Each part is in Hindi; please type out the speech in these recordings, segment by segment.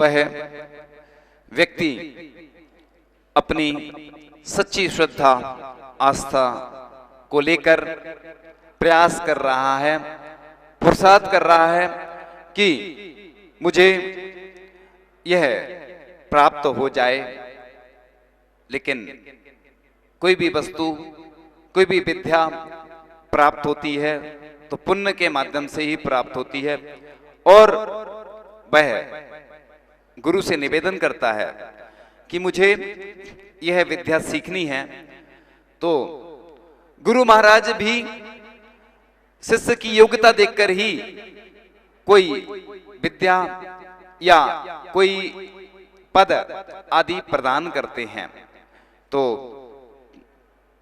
वह व्यक्ति अपनी सच्ची श्रद्धा आस्था को लेकर प्रयास कर रहा है, पुरुषार्थ कर रहा है कि मुझे यह प्राप्त हो जाए। लेकिन कोई भी वस्तु, कोई भी विद्या प्राप्त होती है तो पुण्य के माध्यम से ही प्राप्त होती है। और वह गुरु से निवेदन करता है कि मुझे यह विद्या सीखनी है। तो गुरु महाराज भी शिष्य की योग्यता देखकर ही कोई विद्या या कोई पद आदि प्रदान करते हैं। तो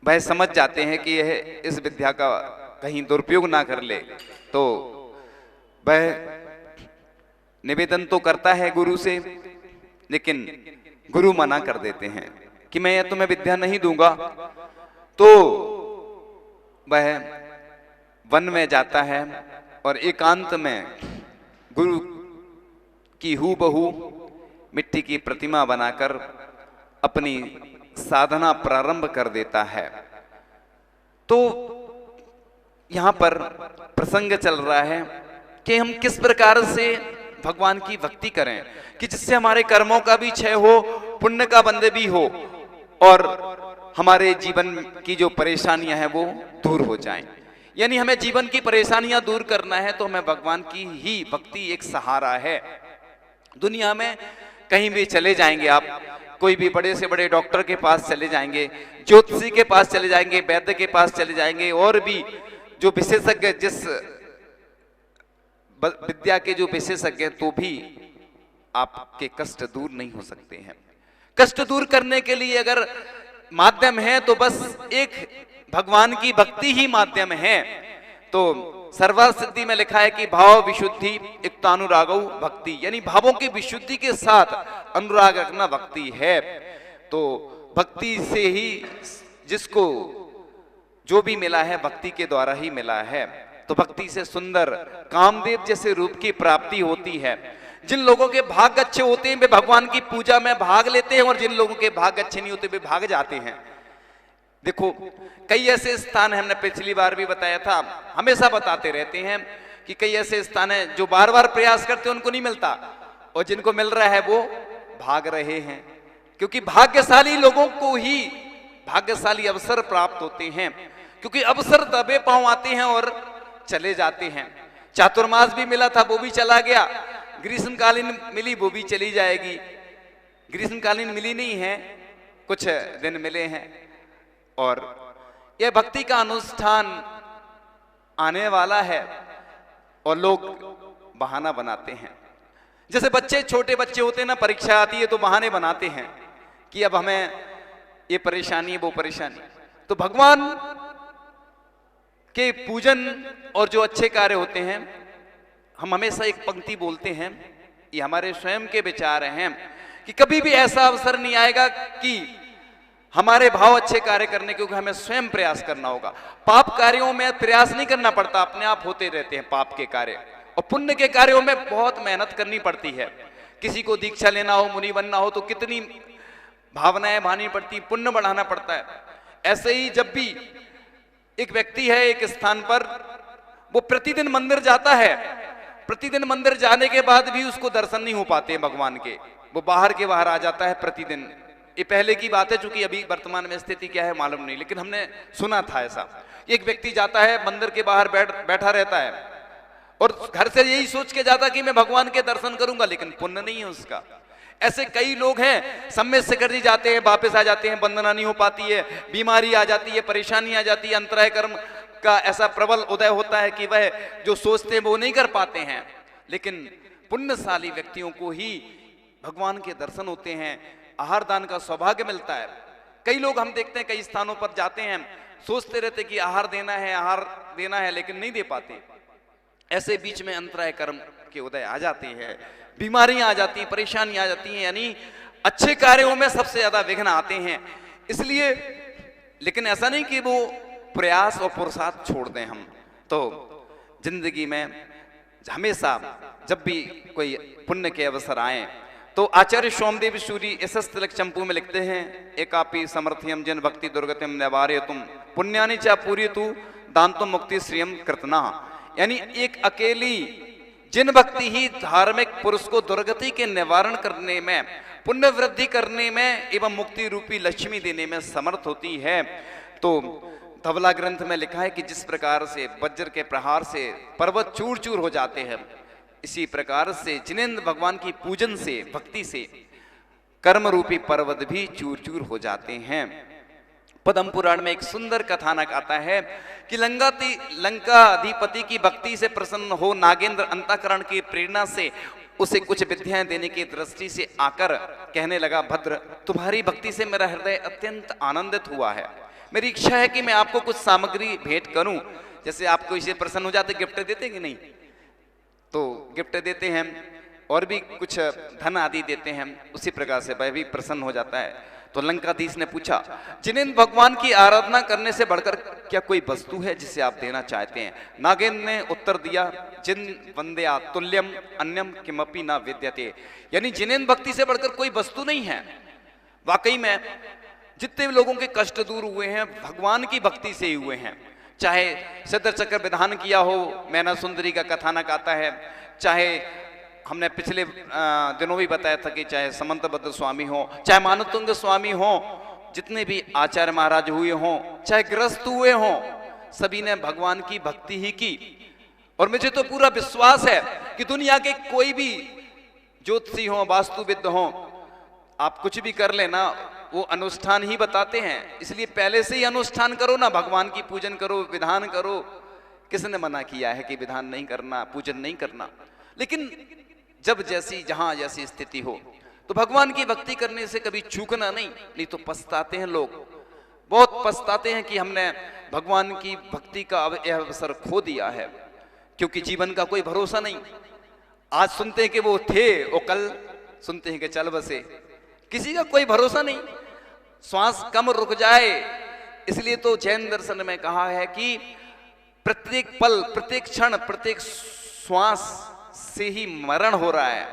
वह समझ जाते हैं कि यह इस विद्या का कहीं दुरुपयोग ना कर ले, तो वह निवेदन तो करता है गुरु से, लेकिन गुरु मना कर देते हैं कि मैं तुम्हें विद्या नहीं दूंगा। तो वह वन में जाता है और एकांत में गुरु की हूबहू मिट्टी की प्रतिमा बनाकर अपनी साधना प्रारंभ कर देता है। तो यहां पर प्रसंग चल रहा है कि हम किस प्रकार से भगवान की भक्ति करें कि जिससे हमारे कर्मों का भी क्षय हो, पुण्य का बंधन भी हो और हमारे जीवन की जो परेशानियां हैं वो दूर हो जाएं। यानी हमें जीवन की परेशानियां दूर करना है तो हमें भगवान की ही भक्ति एक सहारा है। दुनिया में कहीं भी चले जाएंगे आप, कोई भी बड़े से बड़े डॉक्टर के पास चले जाएंगे, ज्योतिषी के पास चले जाएंगे, वैद्य के पास चले जाएंगे, और भी जो विशेषज्ञ, जिस विद्या के जो विशेषज्ञ, तो भी आपके कष्ट दूर नहीं हो सकते हैं। कष्ट दूर करने के लिए अगर माध्यम है तो बस एक भगवान की भक्ति ही माध्यम है। तो सर्वर सिद्धि में लिखा है कि भाव विशुद्धि युक्तानुरागौ भक्ति, यानी भावों की विशुद्धि के साथ अनुराग रखना भक्ति है। तो भक्ति से ही जिसको जो भी मिला है भक्ति के द्वारा ही मिला है। तो भक्ति से सुंदर कामदेव जैसे रूप की प्राप्ति होती है। जिन लोगों के भाग्य अच्छे होते हैं वे भगवान की पूजा में भाग लेते हैं, और जिन लोगों के भाग्य अच्छे नहीं होते वे भाग जाते हैं। देखो कई ऐसे स्थान है, हमने पिछली बार भी बताया था, हमेशा बताते रहते हैं कि कई ऐसे स्थान है जो बार बार प्रयास करते हैं उनको नहीं मिलता, और जिनको मिल रहा है वो भाग रहे हैं। क्योंकि भाग्यशाली लोगों को ही भाग्यशाली अवसर प्राप्त होते हैं, क्योंकि अवसर दबे पांव आते हैं और चले जाते हैं। चातुर्मास भी मिला था वो भी चला गया, ग्रीष्मकालीन मिली वो भी चली जाएगी। ग्रीष्मकालीन मिली नहीं है, कुछ दिन मिले हैं। और यह भक्ति का अनुष्ठान आने वाला है और लोग बहाना बनाते हैं। जैसे बच्चे, छोटे बच्चे होते हैं ना, परीक्षा आती है तो बहाने बनाते हैं कि अब हमें ये परेशानी है वो परेशानी। तो भगवान के पूजन और जो अच्छे कार्य होते हैं, हम हमेशा एक पंक्ति बोलते हैं, ये हमारे स्वयं के विचार हैं कि कभी भी ऐसा अवसर नहीं आएगा कि हमारे भाव अच्छे कार्य करने, क्योंकि हमें स्वयं प्रयास करना होगा। पाप कार्यों में प्रयास नहीं करना पड़ता, अपने आप होते रहते हैं पाप के कार्य। और पुण्य के कार्यों में बहुत मेहनत करनी पड़ती है। किसी को दीक्षा लेना हो, मुनि बनना हो तो कितनी भावनाएं भानी पड़ती, पुण्य बढ़ाना पड़ता है। ऐसे ही जब भी एक व्यक्ति है एक स्थान पर, वो प्रतिदिन मंदिर जाता है, प्रतिदिन मंदिर जाने के बाद भी उसको दर्शन नहीं हो पाते हैं भगवान के, वो बाहर के बाहर आ जाता है प्रतिदिन। ये पहले की बात है, चूंकि अभी वर्तमान में स्थिति क्या है मालूम नहीं, लेकिन हमने सुना था ऐसा। एक व्यक्ति जाता है मंदिर के बाहर बैठा रहता है और घर से यही सोच के जाता कि मैं भगवान के दर्शन करूंगा, लेकिन पुण्य नहीं है उसका। ऐसे कई लोग हैं, सम्यक शिखर जी जाते हैं, वापस आ जाते हैं, वंदना नहीं हो पाती है, बीमारी आ जाती है, परेशानी आ जाती है, अंतराय कर्म का ऐसा प्रबल उदय होता है कि वह जो सोचते हैं वो नहीं कर पाते हैं। लेकिन पुण्यशाली व्यक्तियों को ही भगवान के दर्शन होते हैं, आहार दान का सौभाग्य मिलता है। कई लोग हम देखते हैं कई स्थानों पर जाते हैं, सोचते रहते कि आहार देना है, लेकिन नहीं दे पाते। ऐसे बीच में अंतराय कर्म के उदय आ जाते हैं, बीमारियां आ जाती हैं, परेशानियां आ जाती हैं, यानी अच्छे कार्यों में सबसे ज्यादा विघ्न आते हैं। इसलिए, लेकिन ऐसा नहीं कि वो प्रयास और पुरुषार्थ छोड़ दें हम। तो जिंदगी में हमेशा जब भी कोई पुण्य के अवसर आए तो आचार्य सोमदेव सूरी एसएस तिलक चंपू में लिखते हैं, एकापि समर्थ्यम जिन भक्ति दुर्गतिम निवार्य तुम पुण्यानि चा पूरी तू दांतो मुक्ति श्रियम कृतना। यानी एक अकेली जिन भक्ति ही धार्मिक पुरुष को दुर्गति के निवारण करने में, पुण्य वृद्धि करने में एवं मुक्ति रूपी लक्ष्मी देने में समर्थ होती है। तो धवला ग्रंथ में लिखा है कि जिस प्रकार से वज्र के प्रहार से पर्वत चूर चूर हो जाते हैं, इसी प्रकार से जिनेंद्र भगवान की पूजन से, भक्ति से कर्म रूपी पर्वत भी चूर चूर हो जाते हैं। पद्म पुराण में एक सुंदर कथानक आता है कि लंका अधिपति की भक्ति से प्रसन्न हो नागेंद्र अंतःकरण की प्रेरणा से उसे कुछ विद्याएं देने की दृष्टि से आकर कहने लगा, भद्र तुम्हारी भक्ति से मेरा हृदय अत्यंत आनंदित हुआ है, मेरी इच्छा है कि मैं आपको कुछ सामग्री भेंट करूं। जैसे आपको इसे प्रसन्न हो जाते गिफ्ट देते कि नहीं, तो गिफ्ट देते हैं और भी कुछ धन आदि देते हैं, उसी प्रकार से वह भी प्रसन्न हो जाता है। तो लंकाधीश ने पूछा, जिनेंद्र भगवान की आराधना करने से बढ़कर क्या कोई वस्तु है जिसे आप देना चाहते हैं? नागेंद्र ने उत्तर दिया, जिन वंद्या तुल्यम अन्यम किमपि न विद्यते। यानी जिनेंद्र भक्ति से बढ़कर कोई वस्तु नहीं है। वाकई में जितने भी लोगों के कष्ट दूर हुए हैं भगवान की भक्ति से ही हुए हैं। चाहे सिद्ध चक्र विधान किया हो, मैना सुंदरी का कथानक आता है, चाहे हमने पिछले दिनों भी बताया था कि चाहे समंतभद्र स्वामी हो, चाहे मानुतुंग स्वामी हो, जितने भी आचार्य महाराज हुए हों, चाहे ग्रस्त हुए हों, सभी ने भगवान की भक्ति ही की। और मुझे तो पूरा विश्वास है कि दुनिया के कोई भी ज्योतिषी हो, वास्तुविद हो, आप कुछ भी कर लेना, वो अनुष्ठान ही बताते हैं। इसलिए पहले से ही अनुष्ठान करो ना, भगवान की पूजन करो, विधान करो। किसने मना किया है कि विधान नहीं करना, पूजन नहीं करना? लेकिन जब जैसी जहां जैसी स्थिति हो तो भगवान की भक्ति करने से कभी चूकना नहीं तो पछताते हैं लोग, बहुत पछताते हैं कि हमने भगवान की भक्ति का अवसर खो दिया है, क्योंकि जीवन का कोई भरोसा नहीं। आज सुनते हैं कि वो थे, वो कल सुनते हैं कि चल बसे, किसी का कोई भरोसा नहीं। श्वास कम रुक जाए, इसलिए तो जैन दर्शन में कहा है कि प्रत्येक पल, प्रत्येक क्षण, प्रत्येक श्वास से ही मरण हो रहा है।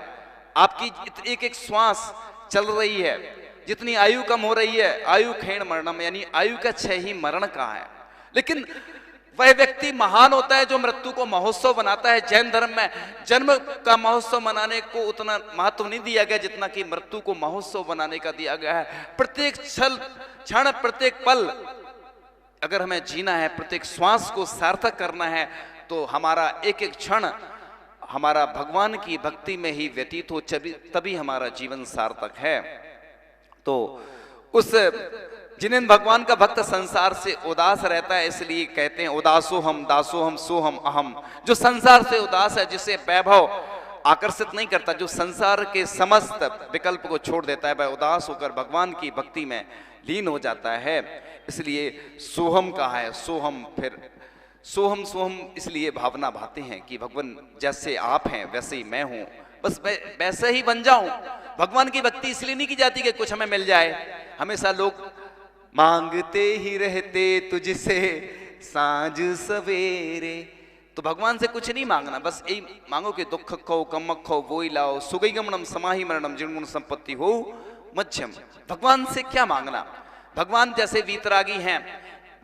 आपकी एक एक श्वास चल रही है, जितनी आयु कम हो रही है, आयु क्षीण मरणम, यानी आयु का क्षय ही मरण का है। लेकिन वह व्यक्ति महान होता है जो मृत्यु को महोत्सव बनाता है। जैन धर्म में जन्म का महोत्सव मनाने को उतना महत्व नहीं दिया गया जितना कि मृत्यु को महोत्सव बनाने का दिया गया है। प्रत्येक क्षण, प्रत्येक पल अगर हमें जीना है, प्रत्येक श्वास को सार्थक करना है, तो हमारा एक एक क्षण हमारा भगवान की भक्ति में ही व्यतीत हो, तभी हमारा जीवन सार्थक है। तो उस जिनेंद्र भगवान का भक्त संसार से उदास रहता है, इसलिए कहते हैं उदासोहम दासोहम सोहम अहम। जो संसार से उदास है, जिसे वैभव आकर्षित नहीं करता, जो संसार के समस्त विकल्प को छोड़ देता है, वह उदास होकर भगवान की भक्ति में लीन हो जाता है। इसलिए सोहम कहा है, सोहम, फिर सोहम सोहम इसलिए भावना भाते हैं कि भगवान जैसे आप हैं वैसे ही मैं हूं, बस वैसे ही बन जाऊं। भगवान की भक्ति इसलिए नहीं की जाती कि कुछ हमें मिल जाए। हमेशा लोग मांगते ही रहते तुझसे सांझ सवेरे, तो भगवान से कुछ नहीं मांगना, बस यही मांगो कि दुख खो कमक खो वो ही लाओ, सुगई गमनम समाहि मरणम जिनगुण संपत्ति हो मध्यम। भगवान से क्या मांगना? भगवान जैसे वीतरागी हैं,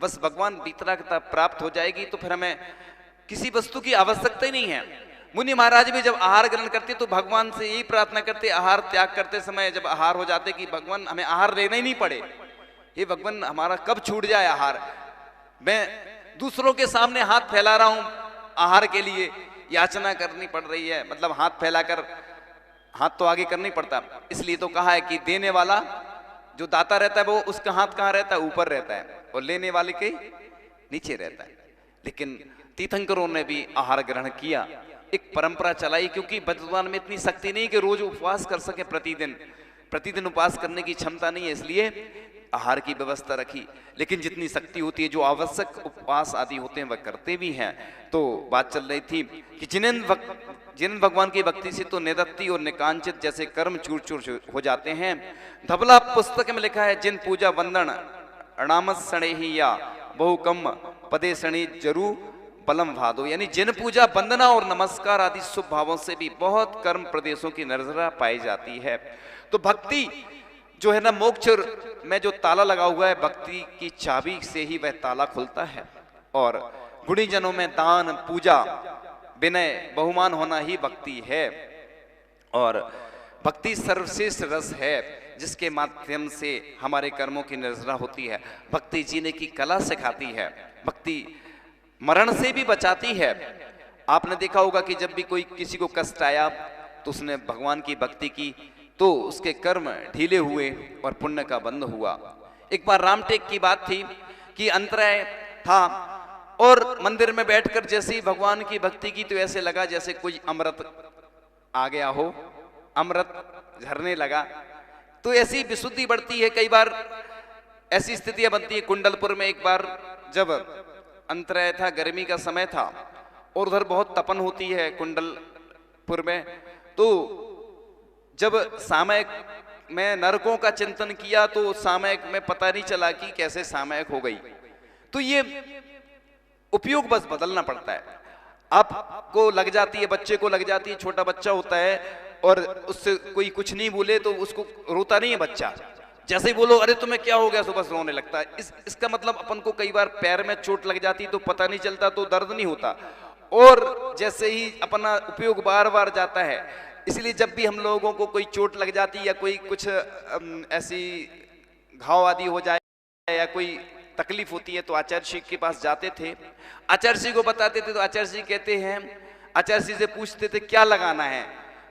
बस भगवान वीतरागता प्राप्त हो जाएगी तो फिर हमें किसी वस्तु की आवश्यकता ही नहीं है। मुनि महाराज भी जब आहार ग्रहण करते तो भगवान से यही प्रार्थना करते, आहार त्याग करते समय जब आहार हो जाते, कि भगवान हमें आहार लेना ही नहीं पड़े, ये भगवान हमारा कब छूट जाए आहार। मैं दूसरों के सामने हाथ फैला रहा हूं आहार के लिए, याचना करनी पड़ रही है, मतलब हाथ फैलाकर, हाथ तो आगे करना ही पड़ता। इसलिए तो कहा है कि देने वाला जो दाता रहता है वो उसका हाथ कहाँ रहता है? ऊपर रहता है, और लेने वाले के नीचे रहता है। लेकिन तीर्थंकरों ने भी आहार ग्रहण किया, एक परंपरा चलाई, क्योंकि भगवान में इतनी शक्ति नहीं कि रोज उपवास कर सके, प्रतिदिन उपवास करने की क्षमता नहीं है, इसलिए आहार की व्यवस्था रखी। लेकिन जितनी शक्ति होती है, जो आवश्यक उपवास आदि होते हैं, वह करते भी हैं। तो बात चल रही थी कि जिनेंद्र भगवान की भक्ति से तो निदत्ति और निकांचित जैसे कर्म चूर चूर हो जाते हैं। धवला पुस्तक में लिखा है, जिन पूजा वंदन अणामत सणे ही या बहु कम पदे सणे जरू बलम भादो, यानी जिन पूजा वंदना और नमस्कार आदि शुभ भावों से भी बहुत कर्म प्रदेशों की नजरा पाई जाती है। तो भक्ति जो है ना, मोक्ष में जो ताला लगा हुआ है, भक्ति की चाबी से ही वह ताला खुलता है। और गुणीजनों में दान, पूजा, विनय, बहुमान होना ही भक्ति है। और भक्ति सर्वश्रेष्ठ रस है जिसके माध्यम से हमारे कर्मों की निर्जरा होती है। भक्ति जीने की कला सिखाती है, भक्ति मरण से भी बचाती है। आपने देखा होगा कि जब भी कोई किसी को कष्ट आया तो उसने भगवान की भक्ति की तो उसके कर्म ढीले हुए और पुण्य का बंध हुआ। एक बार रामटेक की बात थी कि अंतराय था और मंदिर में बैठकर जैसे ही भगवान की भक्ति की तो ऐसे लगा जैसे कोई अमृत आ गया हो, अमृत झरने लगा। तो ऐसी विशुद्धि बढ़ती है। कई बार ऐसी स्थितियां बनती है। कुंडलपुर में एक बार जब अंतराय था, गर्मी का समय था और उधर बहुत तपन होती है कुंडलपुर में, तो जब सामयिक में नरकों का चिंतन किया तो सामयिक में पता नहीं चला कि कैसे सामयिक हो गई। तो ये उपयोग बस बदलना पड़ता है। आपको लग जाती है, बच्चे को लग जाती है, छोटा बच्चा होता है और उससे कोई कुछ नहीं बोले तो उसको रोता नहीं है बच्चा, जैसे ही बोलो अरे तुम्हें क्या हो गया तो बस रोने लगता है। इसका मतलब अपन को कई बार पैर में चोट लग जाती तो पता नहीं चलता, तो दर्द नहीं होता, और जैसे ही अपना उपयोग बार बार जाता है। इसलिए जब भी हम लोगों को कोई चोट लग जाती या कोई कुछ ऐसी घाव आदि हो जाए या कोई तकलीफ होती है तो आचार्य जी के पास जाते थे, आचार्य जी को बताते थे। तो आचार्य जी कहते हैं, आचार्य जी से पूछते थे क्या लगाना है,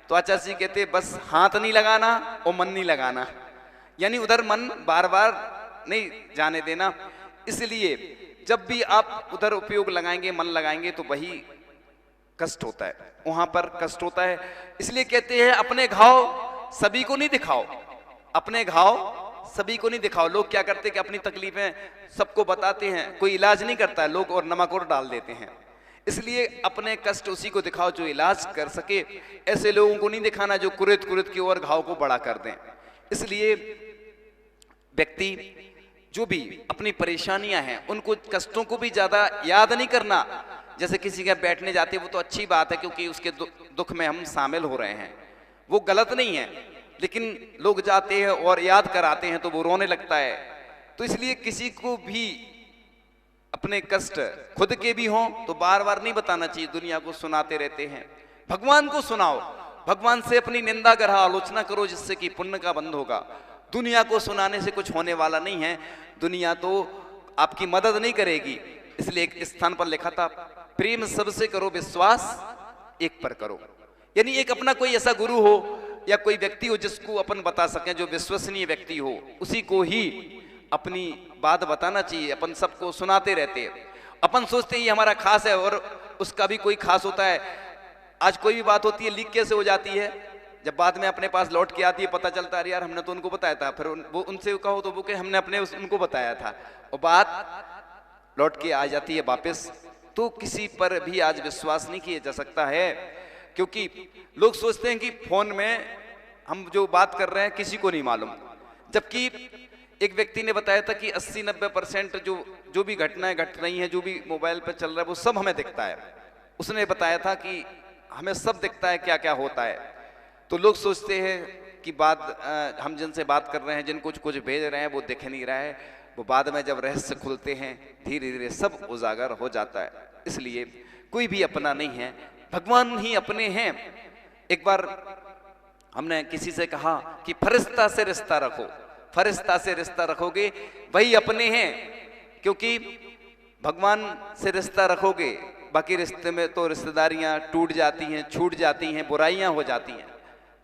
तो आचार्य जी कहते बस हाथ नहीं लगाना और मन नहीं लगाना, यानी उधर मन बार बार नहीं जाने देना। इसलिए जब भी आप उधर उपयोग लगाएंगे, मन लगाएंगे तो वही कष्ट होता है, वहां पर कष्ट होता है। इसलिए कहते हैं अपने घाव सभी को नहीं दिखाओ, अपने घाव सभी को नहीं दिखाओ। लोग क्या करते हैं कि अपनी तकलीफें सबको बताते हैं, कोई इलाज नहीं करता है, लोग और नमक और डाल देते हैं। इसलिए अपने कष्ट उसी को दिखाओ जो इलाज कर सके, ऐसे लोगों को नहीं दिखाना जो कुरित कुरित की ओर घाव को बड़ा कर दें। इसलिए व्यक्ति जो भी अपनी परेशानियां हैं उनको, कष्टों को भी ज्यादा याद नहीं करना। जैसे किसी के बैठने जाते हैं वो तो अच्छी बात है क्योंकि उसके दुख में हम शामिल हो रहे हैं, वो गलत नहीं है, लेकिन लोग जाते हैं और याद कराते हैं तो वो रोने लगता है। तो इसलिए किसी को भी अपने कष्ट खुद के भी हों तो बार बार नहीं बताना चाहिए, दुनिया को सुनाते रहते हैं। भगवान को सुनाओ, भगवान से अपनी निंदा करो, आलोचना करो, जिससे कि पुण्य का बंध होगा। दुनिया को सुनाने से कुछ होने वाला नहीं है, दुनिया तो आपकी मदद नहीं करेगी। इसलिए एक स्थान पर लिखा था, प्रेम सबसे करो, विश्वास एक पर करो। यानी एक अपना कोई ऐसा गुरु हो या कोई व्यक्ति हो जिसको अपन बता सकें, जो विश्वसनीय व्यक्ति हो, उसी को ही अपनी बात बताना चाहिए। अपन सबको सुनाते रहते हैं, अपन सोचते हैं ये हमारा खास है और उसका भी कोई खास होता है। आज कोई भी बात होती है लीक कैसे हो जाती है, जब बाद में अपने पास लौट के आती है पता चलता है यार हमने तो उनको बताया था, फिर वो उनसे कहो तो वो कहे हमने अपने उनको बताया था, और बात लौट के आ जाती है वापस। तो किसी पर भी आज विश्वास नहीं किया जा सकता है, क्योंकि लोग सोचते हैं कि फोन में हम जो बात कर रहे हैं किसी को नहीं मालूम। जबकि एक व्यक्ति ने बताया था कि 80-90% जो भी घटनाएं घट रही हैं, जो भी मोबाइल पर चल रहा है, वो सब हमें दिखता है। उसने बताया था कि हमें सब दिखता है क्या क्या होता है। तो लोग सोचते हैं कि बात हम जिनसे बात कर रहे हैं, जिनको कुछ भेज रहे हैं, वो दिख नहीं रहा है। वो बाद में जब रहस्य खुलते हैं धीरे धीरे सब उजागर हो जाता है। इसलिए कोई भी अपना नहीं है, भगवान ही अपने हैं। एक बार हमने किसी से कहा कि फरिश्ता से रिश्ता रखो, फरिश्ता से रिश्ता रखोगे वही अपने हैं, क्योंकि भगवान से रिश्ता रखोगे बाकी रिश्ते में तो रिश्तेदारियां टूट जाती हैं, छूट जाती हैं, बुराइयां हो जाती हैं।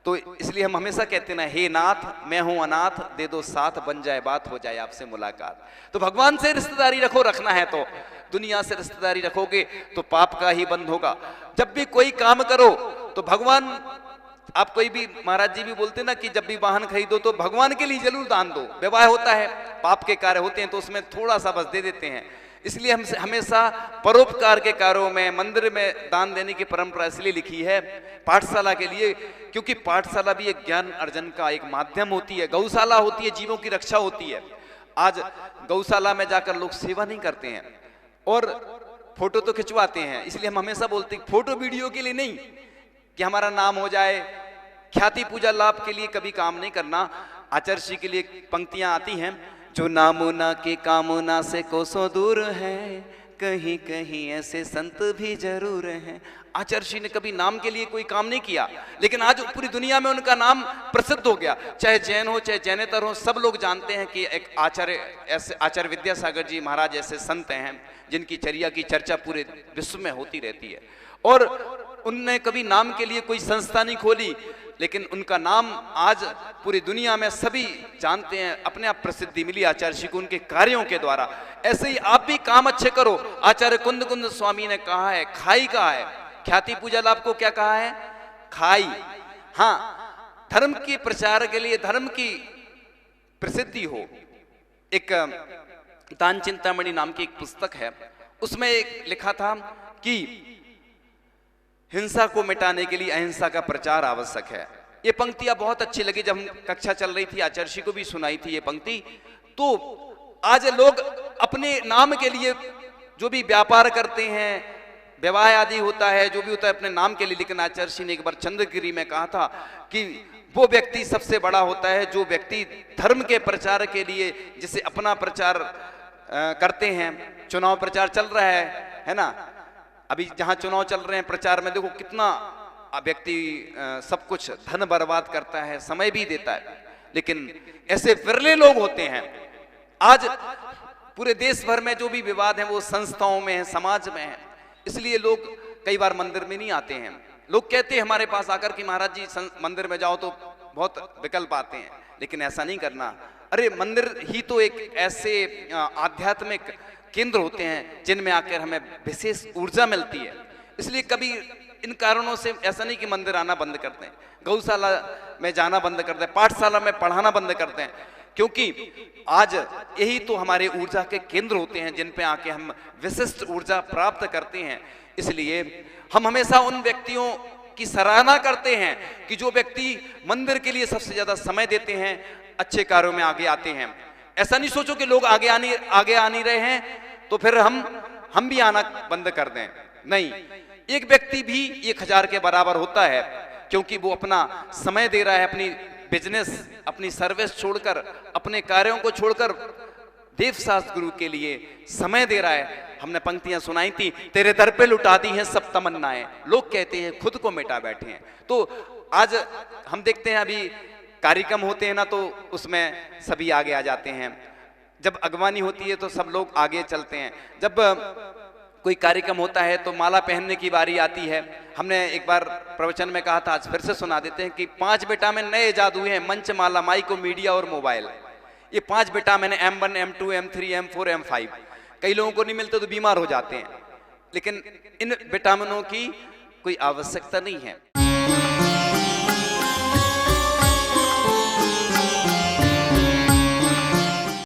तो इसलिए हम हमेशा कहते ना, हे नाथ मैं हूं अनाथ, दे दो साथ, बन जाए बात, हो जाए आपसे मुलाकात। तो भगवान से रिश्तेदारी रखो, रखना है तो। दुनिया से रिश्तेदारी रखोगे तो पाप का ही बंध होगा। जब भी कोई काम करो तो भगवान, आप कोई भी, महाराज जी भी बोलते ना कि जब भी वाहन खरीदो तो भगवान के लिए जरूर दान दो। विवाह होता है, पाप के कार्य होते हैं तो उसमें थोड़ा सा बस दे देते हैं। इसलिए हम हमेशा परोपकार के कार्यों में, मंदिर में दान देने की परंपरा इसलिए लिखी है, पाठशाला के लिए, क्योंकि पाठशाला भी एक ज्ञान अर्जन का एक माध्यम होती है। गौशाला होती है, जीवों की रक्षा होती है। आज गौशाला में जाकर लोग सेवा नहीं करते हैं और फोटो तो खिंचवाते हैं, इसलिए हम हमेशा बोलते हैं फोटो वीडियो के लिए नहीं कि हमारा नाम हो जाए, ख्याति पूजा लाभ के लिए कभी काम नहीं करना। आचार्य श्री के लिए पंक्तियां आती हैं, जो नामुना के कामना से कोसों दूर है, कहीं कहीं ऐसे संत भी जरूर हैं। आचार्य श्री ने कभी नाम के लिए कोई काम नहीं किया, लेकिन आज पूरी दुनिया में उनका नाम प्रसिद्ध हो गया। चाहे जैन हो चाहे जैनेतर हो, सब लोग जानते हैं कि एक आचार्य विद्यासागर जी महाराज ऐसे संत हैं जिनकी चर्या की चर्चा पूरे विश्व में होती रहती है। और उनने कभी नाम के लिए कोई संस्था नहीं खोली, लेकिन उनका नाम आज पूरी दुनिया में सभी जानते हैं, अपने आप प्रसिद्धि मिली आचार्य श्री को उनके कार्यों के द्वारा। ऐसे ही आप भी काम अच्छे करो। आचार्य कुंद कुंद स्वामी ने कहा है, खाई कहा है, ख्याति पूजा लाभ को क्या कहा है? खाई। हाँ, धर्म के प्रचार के लिए, धर्म की प्रसिद्धि हो। एक दान चिंतामणि नाम की एक पुस्तक है, उसमें एक लिखा था कि हिंसा को मिटाने के लिए अहिंसा का प्रचार आवश्यक है। ये पंक्तियां बहुत अच्छी लगी, जब हम कक्षा चल रही थी आचार्य श्री को भी सुनाई थी ये पंक्ति। तो आज लोग अपने नाम के लिए जो भी व्यापार करते हैं, विवाह आदि होता है, जो भी होता है अपने नाम के लिए, लेकिन आचार्य श्री ने एक बार चंद्रगिरी में कहा था कि वो व्यक्ति सबसे बड़ा होता है जो व्यक्ति धर्म के प्रचार के लिए, जिसे अपना प्रचार करते हैं। चुनाव प्रचार चल रहा है ना, अभी जहां चुनाव चल रहे हैं, प्रचार में देखो कितना व्यक्ति सब कुछ धन बर्बाद करता है, समय भी देता है, लेकिन ऐसे विरले लोग होते हैं। आज पूरे देश भर में जो भी विवाद है वो संस्थाओं में है, समाज में है, इसलिए लोग कई बार मंदिर में नहीं आते हैं। लोग कहते हैं हमारे पास आकर कि महाराज जी मंदिर में जाओ तो बहुत विकल्प आते हैं, लेकिन ऐसा नहीं करना। अरे मंदिर ही तो एक ऐसे आध्यात्मिक केंद्र होते हैं जिनमें आकर हमें विशेष ऊर्जा मिलती है। इसलिए कभी इन कारणों से ऐसा नहीं कि मंदिर आना बंद करते हैं, गौशाला में जाना बंद करते हैं, पाठशाला में पढ़ाना बंद करते हैं, क्योंकि आज यही तो हमारे ऊर्जा के केंद्र होते हैं जिन पे आके हम विशिष्ट ऊर्जा प्राप्त करते हैं। इसलिए हम हमेशा उन व्यक्तियों की सराहना करते हैं कि जो व्यक्ति मंदिर के लिए सबसे ज्यादा समय देते हैं, अच्छे कार्यों में आगे आते हैं। ऐसा नहीं सोचो कि लोग आगे आ नहीं रहे हैं तो फिर हम भी आना बंद कर दें। नहीं, एक व्यक्ति भी 1000 के बराबर होता है, क्योंकि वो अपना समय दे रहा है, अपनी बिजनेस, अपनी सर्विस छोड़कर, अपने कार्यों को छोड़कर देवशास्त्र गुरु के लिए समय दे रहा है। हमने पंक्तियां सुनाई थी, तेरे दर पे लुटा दी हैं सब तमन्नाएं, लोग कहते हैं खुद को मिटा बैठे हैं। तो आज हम देखते हैं अभी कार्यक्रम होते हैं ना, तो उसमें सभी आगे आ जाते हैं। जब अगवानी होती है तो सब लोग आगे चलते हैं। जब कोई कार्यक्रम होता है तो माला पहनने की बारी आती है। हमने एक बार प्रवचन में कहा था, आज फिर से सुना देते हैं कि 5 विटामिन नए जादू हैं, मंच, माला, माइको, मीडिया और मोबाइल। ये 5 vitamin M1, M2, M3, M4, M5 कई लोगों को नहीं मिलते तो बीमार हो जाते हैं, लेकिन इन विटामिनों की कोई आवश्यकता नहीं है।